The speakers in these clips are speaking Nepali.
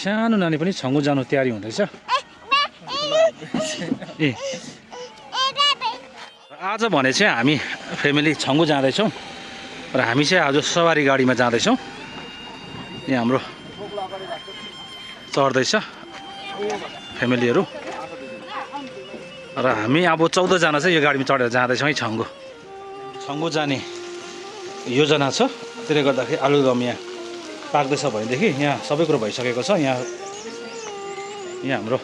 सानो नानी पनि छङ्गु जानु तयारी हुँदैछ। ए आज भने चाहिँ हामी फ्यामिली छङ्गु जाँदैछौँ र हामी चाहिँ आज सवारी गाडीमा जाँदैछौँ। यहाँ हाम्रो चढ्दैछ फ्यामिलीहरू र हामी अब 14 जना चाहिँ यो गाडीमा चढेर जाँदैछौँ है छङ्गु जाने योजना छ। त्यसले गर्दाखेरि आलुदम यहाँ पाक्दैछ भनेदेखि यहाँ सबै कुरो भइसकेको छ। यहाँ हाम्रो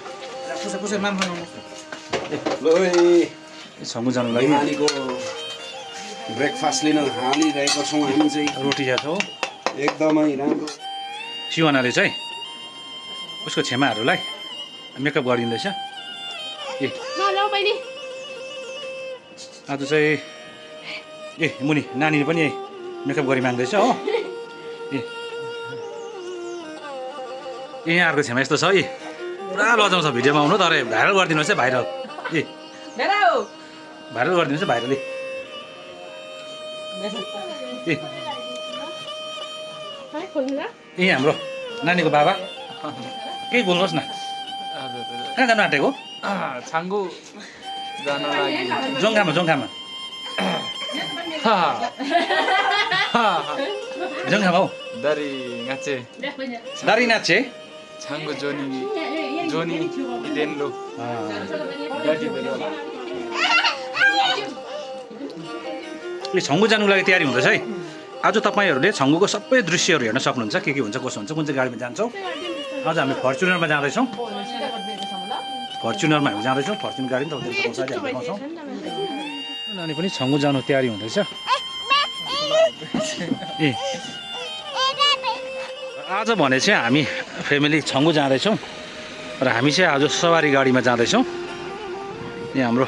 छङ्गु जानु लागि नानीको ब्रेकफास्ट लिन हालिरहेको छौँ। हामी चाहिँ रोटी छ एकदमै राम्रो। सिवानाले चाहिँ उसको छेमाहरूलाई मेकअप गरिँदैछ। ए आज चाहिँ ए मुनि नानीले पनि मेकअप गरी माग्दैछ हो। यहाँहरूको छेमा यस्तो छ है, पुरा लजाउँछ भिडियोमा आउनु, तर भाइरल गरिदिनुहोस् है। भाइरल भाइरल गरिदिनुहोस् है भाइरलले। ए हाम्रो नानीको बाबा केही बोल्नुहोस् न, कहाँ जानु आँटेको? छाङ्गु जान लागि जोङ्खामा जोङ्खामा हौ दारी ngace दारी नाचे छाङ्गु जोनी इडेन्लो दादी बेला यो छङ्गु जानुको लागि तयारी हुँदैछ है। आज तपाईँहरूले छङ्गुको सबै दृश्यहरू हेर्न सक्नुहुन्छ, के हुन्छ कसो हुन्छ, कुन चाहिँ गाडीमा जान्छौँ। आज हामी फर्चुनरमा जाँदैछौँ। फर्चुनरमा हामी जाँदैछौँ। फर्चुन गाडी पनि तपाईँले देखाउँछौँ। नानी पनि छङ्गु जानु तयारी हुँदैछ। ए आज भने चाहिँ हामी फ्यामिली छङ्गु जाँदैछौँ र हामी चाहिँ आज सवारी गाडीमा जाँदैछौँ। यहाँ हाम्रो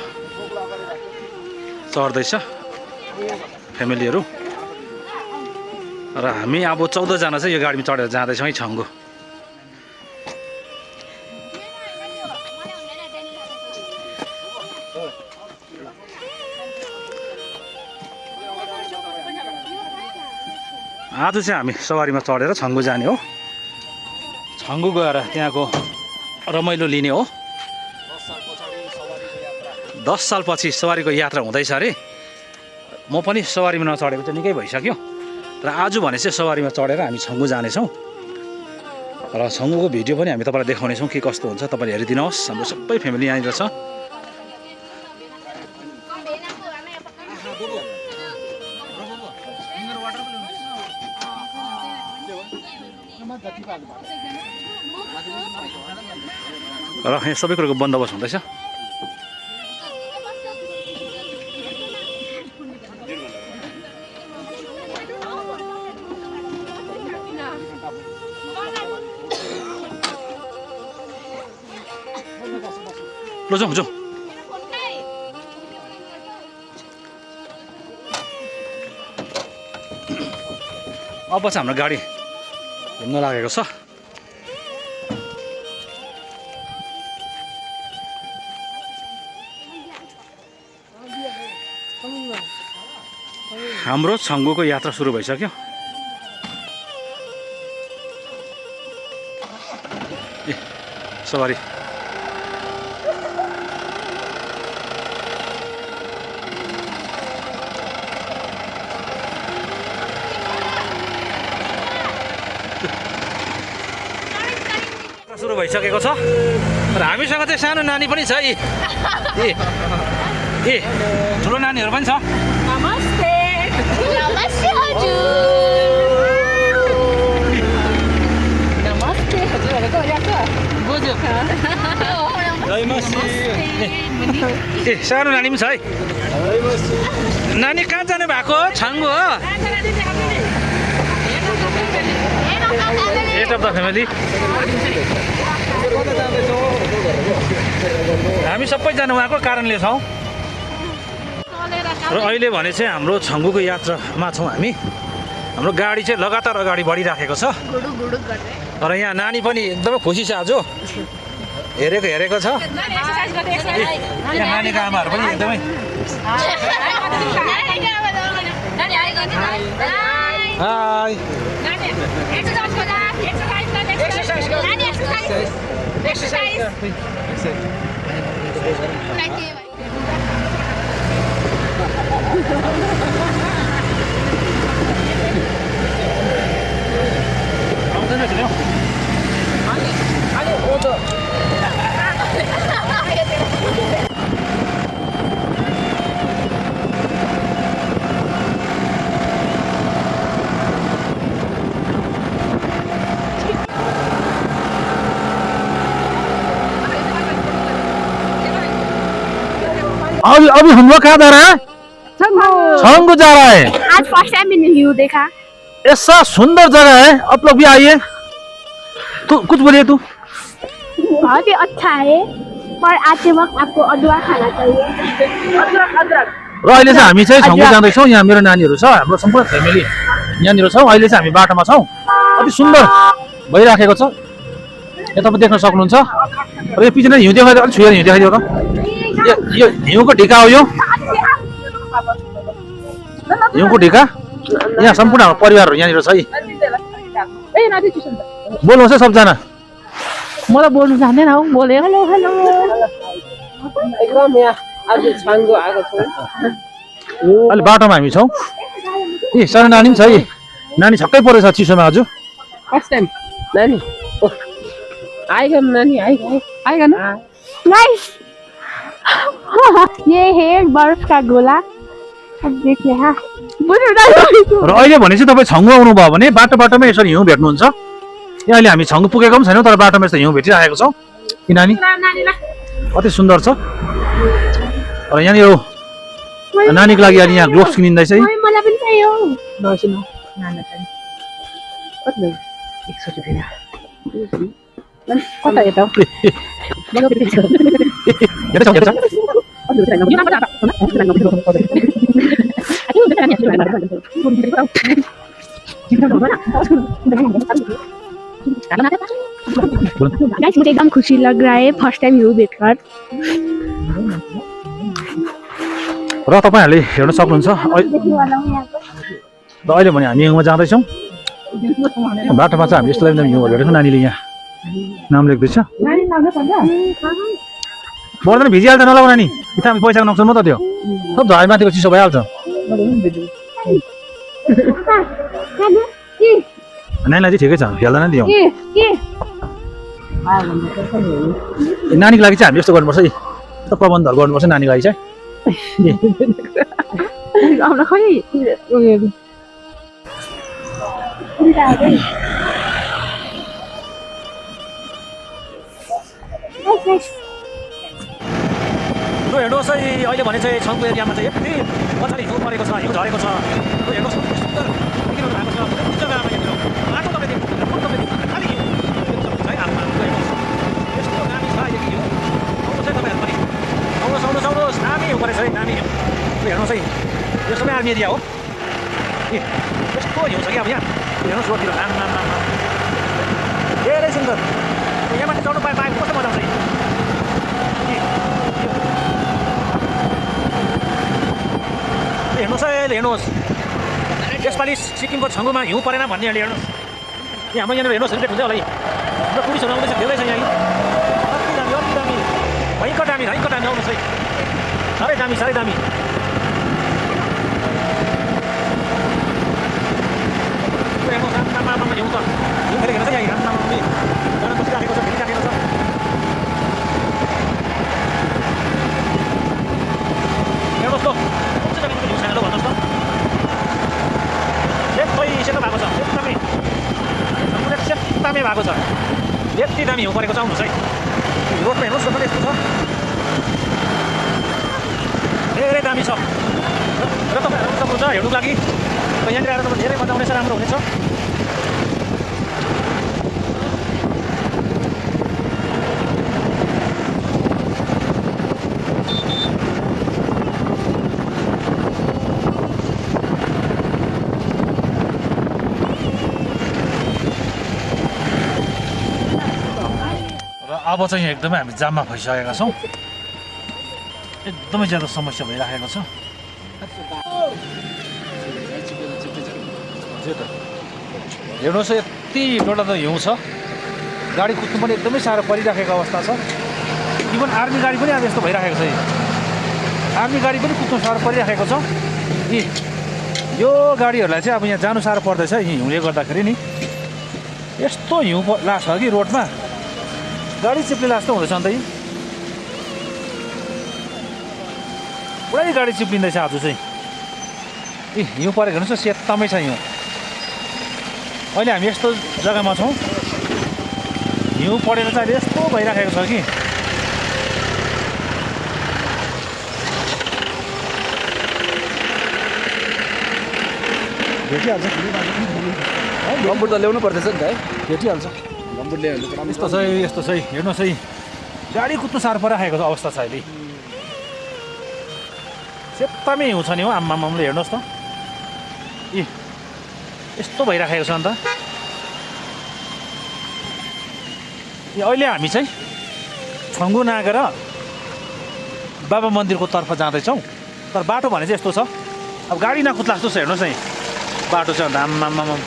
चढ्दैछ फ्यामिलीहरू र हामी अब 14 जना चाहिँ यो गाडीमा चढेर जाँदैछौँ है छङ्गु। आज चाहिँ हामी सवारीमा चढेर छङ्गु जाने हो। छङ्गु गएर त्यहाँको रमाइलो लिने हो। 10 सालपछि सवारीको यात्रा हुँदैछ अरे। म पनि सवारीमा नचढेको चाहिँ निकै भइसक्यो र आज भने चाहिँ सवारीमा चढेर हामी छङ्गु जानेछौँ र छङ्गुको भिडियो पनि हामी तपाईँलाई देखाउनेछौँ के कस्तो हुन्छ। तपाईँले हेरिदिनुहोस्। हाम्रो सबै फ्यामिली यहाँनिर छ। र यहाँ सबै कुरोको बन्दोबस्त हुँदैछ। ल जाउँ जाउँ। अब चाहिँ हाम्रो गाडी हिँड्न लागेको छ। हाम्रो छङ्गुको यात्रा सुरु भइसक्यो। ए सवारी सुरु भइसकेको छ र हामीसँग चाहिँ सानो नानी पनि छ। ए ठुलो नानीहरू पनि छ। नमस्ते हजुर। नमस्ते हजुरहरूको बुझ्यो। ए सानो नानी पनि छ है। नानी कहाँ जानु भएको? छङ्गु हो। एट अफ द फ्यामिली हामी सबैजना उहाँको कारणले छौँ र अहिले भने चाहिँ हाम्रो छङ्गुको यात्रामा छौँ हामी। हाम्रो गाडी चाहिँ लगातार अगाडि बढिराखेको छ र यहाँ नानी पनि एकदमै खुसी छ। आज हेरेको छ। यहाँ नानीको आमाहरू पनि एकदमै हाई। आउँदैन किन अभी हम लोग कहाँ जा रहे हैं छंगू जा रहा है आज फर्स्ट टाइम मैंने व्यू देखा ऐसा सुंदर जगह है आप लोग भी आइए तू कुछ बोलिए तू बहुत ही अच्छा है पर आते वक्त आपको अदुवा खाना चाहिए र अहिले चाहिँ हामी चाहिँ छङ्गु जाँदैछौँ यहाँ मेरो नानीहरू छ हाम्रो सम्पूर्ण फ्यामिली यहाँनिर छौँ अहिले चाहिँ हामी बाटोमा छौँ अति सुन्दर भइराखेको छ यहाँ तपाईँ देख्न सक्नुहुन्छ र यो पछि नै हिउँ देखाइदियो अलिक छुएर हिउँ देखाइदियो त यो हिउँको ढिका हो यो हिउँको ढिका यहाँ सम्पूर्ण हाम्रो परिवारहरू यहाँनिर छ है बोल्नुहोस् है सबजना म त बोल्नु जान्दैन हौ बोले हेलो हेलो एकदम यहाँ आज छाङ्गो आएको छ अहिले बाटोमा हामी छौँ ए सानो नानी पनि छ है नानी छक्कै परेछ चिसोमा आज फर्स्ट टाइम नानी आएगा नानी आएगा आएगा ना नाइस ये है बर्फ का गोला अब देखिए हाँ र अहिले भने चाहिँ तपाईँ छङ्गु आउनुभयो भने बाटोमा यसरी हिउँ भेट्नुहुन्छ यहाँ अहिले हामी छङ्गु पुगेको पनि छैनौँ तर बाटोमा यस्तो हिउँ भेटिरहेको छौँ कि नानी अति सुन्दर छ र यहाँनिर नानीको लागि अहिले यहाँ ग्लोभ्स किनिँदैछ है मलाई पनि चाहियो नसिनु नाना चाहिँ कति भयो 100 रुपैयाँ कता यता हेर्दै छौ, हेर्दै छौ? गाइस मुझे एकदम खुशी लग रहा है फर्स्ट टाइम व्यू देखकर र तपाईँहरूले हेर्न सक्नुहुन्छ देखने वाला हूँ यहाँ र अहिले भने हामी हिउँमा जाँदैछौँ बाटोमा चाहिँ हामी यस्तो हिउँहरू हेरेको नानीले यहाँ नाम लेख्दैछ पर्दैन भिजिहाल्छ नलाउ नानी यता हामी पैसाको नक्सन मात्रै त्यो सब झै माथिको चिसो भइहाल्छ नानीलाई चाहिँ ठिकै छ खेल्दैन नि नानीको लागि चाहिँ हामी यस्तो गर्नुपर्छ है यस्तो प्रबन्धहरू गर्नुपर्छ नानीको लागि चाहिँ हमरा खोइ लु हेर्नुहोस् है अहिले भने चाहिँ छङ्गु एरियामा चाहिँ यति मजाले हिउँ परेको छ हिउँ झरेको छ लु हेर्नुहोस् कति सुन्दर देखिरहनु भएको छ कति जग्गामा यहाँनिर बाटो तपाईँ देख्नुहुन्छ खालि हिउँ देख्न सक्नुहुन्छ है हातमा हेर्नुहोस् यस्तो दामी छ यति हिउँ आउनुहोस् है तपाईँहरू पनि आउनुहोस् आउनुहोस् आउनुहोस् दामी हिउँ परेछ है दामी हिउँ लु हेर्नुहोस् है यो सबै आर्मी एरिया हो ए यस्तो हिउँ छ कि अब यहाँ हेर्नुहोस् रोडतिर आम धेरै सुन्दर यहाँ माथि चढ्नु पाएको कस्तो मजा आउँछ हेर्नुहोस् है हेर्नुहोस् यसपालि सिक्किमको छङ्गुमा हिउँ परेन भन्नेहरूले हेर्नुहोस् यहाँ हाम्रो यहाँनिर हेर्नुहोस् रिलेट हुन्छ होला हाम्रो टुरिस्टहरू आउँदैछ धेरै छ यहाँ अति दामी भयङ्कर दामी आउनुहोस् है साह्रै दामी हेर्नुहोस् आमामा हिउँ त हिउँ फेरि हेर्नुहोस् है यहाँ आमामा जान बसिराखेको छ भेटिराखेको छ हेर्नुहोस् ल हिउँ छैन ल भन्नुहोस् त सेतो भएको छ सेतामै भएको छ यति दामी हिउँ परेको छ आउनुहोस् है रोडमा हेर्नुहोस् न पनि यस्तो छ धेरै दामी छ र तपाईँहरू आउनु सक्नुहुन्छ हेर्नुको लागि यहाँनिर आएर तपाईँ धेरै मजा आउनेछ राम्रो हुनेछ अब चाहिँ एकदमै हामी जाममा फसिसकेका छौँ एकदमै ज्यादा समस्या भइराखेको छ हेर्नुहोस् यति डरलाग्दो हिउँ छ गाडी कुद्नु पनि एकदमै साह्रो परिराखेको अवस्था छ। इभन आर्मी गाडी पनि अब यस्तो भइराखेको छ। आर्मी गाडी पनि कुद्नु साह्रो परिराखेको छ। यो गाडीहरूलाई चाहिँ अब यहाँ जानु साह्रो पर्दैछ हिउँले गर्दाखेरि नि। यस्तो हिउँ लाग्छ कि रोडमा गाडी चिप्ले लाग्छ हुँदैछ अन्त पुरै गाडी चिप्लिँदैछ आज चाहिँ। हिउँ परेको हेर्नुहोस् न सेतमै छ हिउँ। अहिले हामी यस्तो जग्गामा छौँ हिउँ परेर चाहिँ अहिले यस्तो भइराखेको छ कि भेटिहाल्छ। गम्बुट त ल्याउनु पर्दैछ नि त है। भेटिहाल्छ। गम्बुट ल्यायो भने यस्तो छ यस्तो छ हेर्नुहोस् है गाडी कुद्नु साह्रो परिराखेको अवस्था छ अहिले। सेतमै हिउँ छ नि हो आम्मामामले हेर्नुहोस् त। यस्तो भइराखेको छ अन्त। अहिले हामी चाहिँ छङ्गु नागेर बाबा मन्दिरको तर्फ जाँदैछौँ। तर बाटो भने चाहिँ यस्तो छ अब गाडी नकुद्ला जस्तो छ हेर्नुहोस् है बाटो चाहिँ अन्त आम्मामाम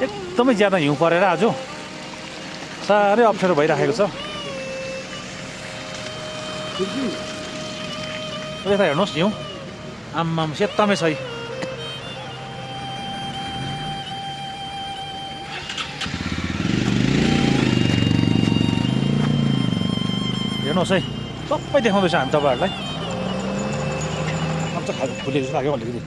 एकदमै ज्यादा हिउँ परेर आज साह्रै अप्ठ्यारो भइराखेको छ। यता हेर्नुहोस् हिउँ आम्माम सेतमै छ। हेर्नुहोस् है सबै देखाउँदैछ हामी तपाईँहरूलाई। अब चाहिँ फुलेको जस्तो लाग्यो अलिकति।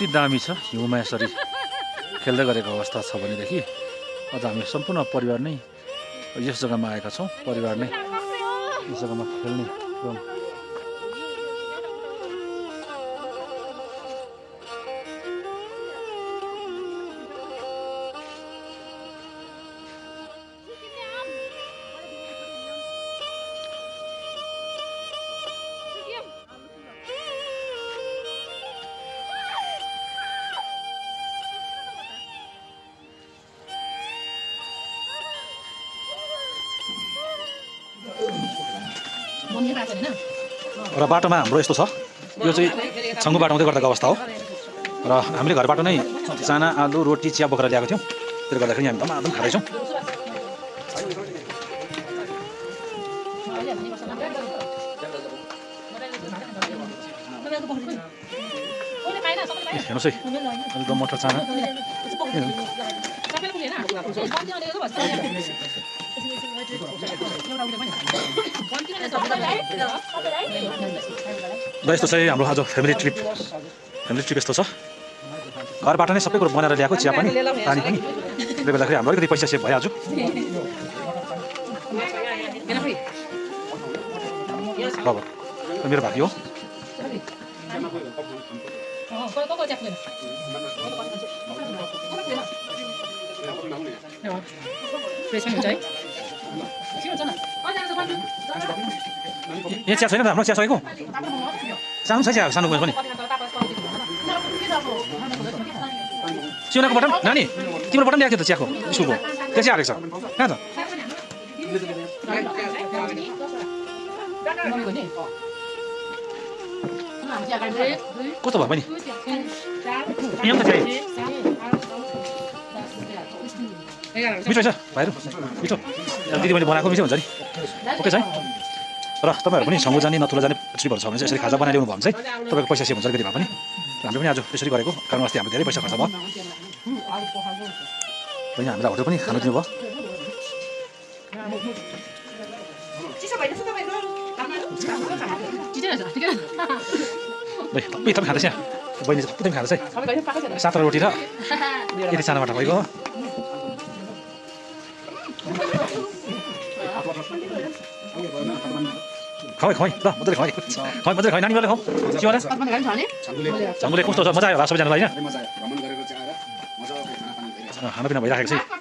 अति दामी छ हिउँमा यसरी खेल्दै गरेको अवस्था छ भनेदेखि अझ हामी सम्पूर्ण परिवार नै यस जग्गामा आएका छौँ। परिवार नै यस जग्गामा खेल्ने क्रम र बाटोमा हाम्रो यस्तो छ। यो चाहिँ छङ्गु बाटो हुँदै गर्दाको अवस्था हो र हामीले घरबाट नै चाना आलु रोटी चिया बोकेर ल्याएको थियौँ। त्यसले गर्दाखेरि हामी धमाधम खाँदैछौँ। हेर्नुहोस् है एकदम मटर चाना र यस्तो चाहिँ हाम्रो आज फ्यामिली ट्रिप यस्तो छ। घरबाट नै सबै कुरो बनाएर ल्याएको चिया पनि पानी पनि। त्यसले गर्दाखेरि हाम्रो अलिकति पैसा सेभ भइहाल्छ। मेरो भागी हो। यहाँ चिया छैन त हाम्रो चिया सकेको सानो छ चिया सानो पनि। सिउनाको बटन नानी तिम्रो बटन ल्याएको थियो त चियाको स्कुलको त्यो चाहिँ हालेको छ कहाँ त? कस्तो भयो पनि यहाँ त चाहिँ मिठो छ भाइहरू मिठो दिदी मैले बनाएको मिठो हुन्छ नि। ओके छ है। र तपाईँहरू पनि छङ्गु जाने नथुला जाने ट्रिपहरू छ भने चाहिँ यसरी खाजा बनाइदिनु भयो भने चाहिँ तपाईँको पैसा सेभ हुन्छ अलिकति भए पनि। हामीले पनि आज त्यसरी गरेको कारण अस्ति हाम्रो धेरै पैसा खर्च भयो। यहाँ हामीलाई होटल पनि खानु दिनुभयो। तपाईँ खाँदैछ यहाँ बहिनी सबै तपाईँ खाँदैछ है। 7 रोटी र यति सानो बाटो भएको खुवाइ खुवाइ ल मजाले खुवाइ मजाले खुवाइ नानीहरूले खाऊ चिवाले छङ्गुले कस्तो छ मजा आयो होला सबैजनालाई होइन खानापिना भइराखेको छ।